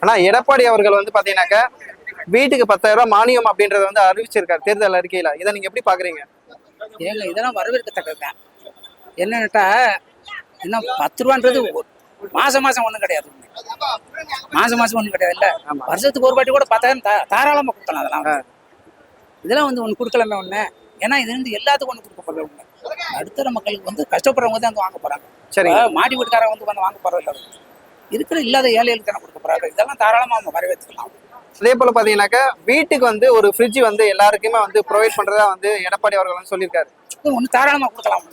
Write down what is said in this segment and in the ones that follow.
ஆனா எடப்பாடி அவர்கள் வந்து பாத்தீங்கன்னாக்கா வீட்டுக்கு 10,000 ரூபாய் மானியம் அப்படின்றத வந்து அறிவிச்சிருக்காரு தேர்தல் அறிக்கையில. இதை நீங்க எப்படி பாக்குறீங்க? ஏங்க இதெல்லாம் வரவேற்கத்தக்கதுதான். என்னன்னுட்டா இன்னும் 10 ரூபான்றது மாசம் மாசம் ஒண்ணும் கிடையாது. மாசம் மாசம் ஒண்ணும் கிடையாது இல்ல. வருஷத்துக்கு ஒரு வாட்டி கூட 10,000 தாராளமா கொடுக்கலாம். அதெல்லாம் இதெல்லாம் வந்து ஒண்ணு கொடுக்கலாமே ஒண்ணு. ஏன்னா இது வந்து எல்லாத்துக்கும் ஒண்ணு கொடுக்க போறது ஒண்ணு. நடுத்தர மக்களுக்கு வந்து கஷ்டப்படுறவங்க தான் வந்து வாங்க போறாங்க. சரி, மாடி வீட்டுக்காரங்க வந்து வாங்க போறது இல்லை. இருக்கிற இல்லாத ஏழைகளுக்கு தானே கொடுக்க போறாங்க. இதெல்லாம் தாராளமா அவங்க வரவேற்றுக்கலாம். அதே போல பாத்தீங்கன்னாக்கா வீட்டுக்கு வந்து ஒரு ஃப்ரிட்ஜ் வந்து எல்லாருக்குமே வந்து ப்ரொவைட் பண்றதா வந்து எடப்பாடி அவர்கள் வந்து சொல்லியிருக்காரு. ஒண்ணு தாராளமா கொடுக்கலாம்.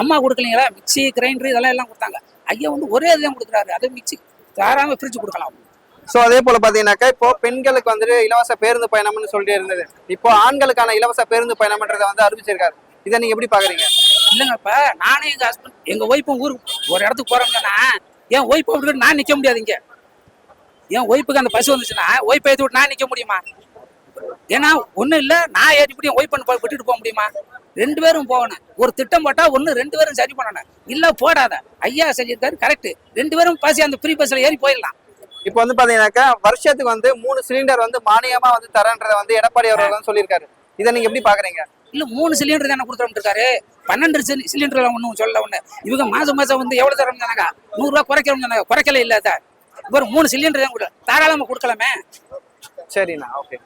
அம்மா கொடுக்கலீங்களா? மிக்சி கிரைண்டர் இதெல்லாம் எல்லாம் கொடுத்தாங்க. ஐயா வந்து ஒரே இதுதான் கொடுக்குறாரு. அது மிக்சி தாராளமா ஃப்ரிட்ஜ் கொடுக்கலாம். சோ அதே போல பாத்தீங்கன்னாக்கா இப்போ பெண்களுக்கு வந்துட்டு இலவச பேருந்து பயணம்னு சொல்லிட்டு இருந்தது. இப்போ ஆண்களுக்கான இலவச பேருந்து பயணம்ன்றதை வந்து அறிவிச்சிருக்காரு. இதை நீங்க எப்படி பாக்குறீங்க? இல்லைங்க, இப்ப நானே எங்க ஹஸ்பண்ட் எங்க ஒய்ஃபும் ஊருக்கு ஒரு இடத்துக்கு போறோம்னா என் ஒய்ஃப் விட்டுட்டு நான் நிக்க முடியாது. இங்க என் ஒய்ஃபுக்கு அந்த பஸ் வந்துச்சுன்னா ஒய்ஃபை ஏற்றி விட்டு நான் நிக்க முடியுமா? ஏன்னா ஒண்ணும் இல்ல, நான் ஏற்றி என் ஒய்ஃப் பண்ண விட்டுட்டு போக முடியுமா? 2 பேரும் போகணும். ஒரு திட்டம் போட்டா ஒண்ணு 2 பேரும் சரி பண்ணணும். இல்ல போடாத. ஐயா செஞ்சிருக்காரு கரெக்ட். 2 பேரும் பஸ் அந்த ஃப்ரீ பஸ்ல ஏறி போயிடலாம். இப்போ வந்து பாத்தீங்கன்னாக்கா வருஷத்துக்கு வந்து 3 சிலிண்டர் வந்து மானியமா வந்து தரன்றதை வந்து எடப்பாடி அவர்கள் வந்து சொல்லியிருக்காரு. இதை நீங்க எப்படி பாக்குறீங்க? இல்ல 3 சிலிண்டர் தானே கொடுத்துட்டு இருக்காரு. 12 சிலிண்டர் ஒன்றும் சொல்ல ஒண்ணு. இவங்க மாசம் மாசம் வந்து எவ்வளவு தரம் தானாங்க? 100 ரூபாய் குறைக்கிறோம். குறைக்கல இல்ல சார். ஒரு 3 சிலிண்டர் தான் தாராளமா கொடுக்கலாமே. சரிண்ணா, ஓகே.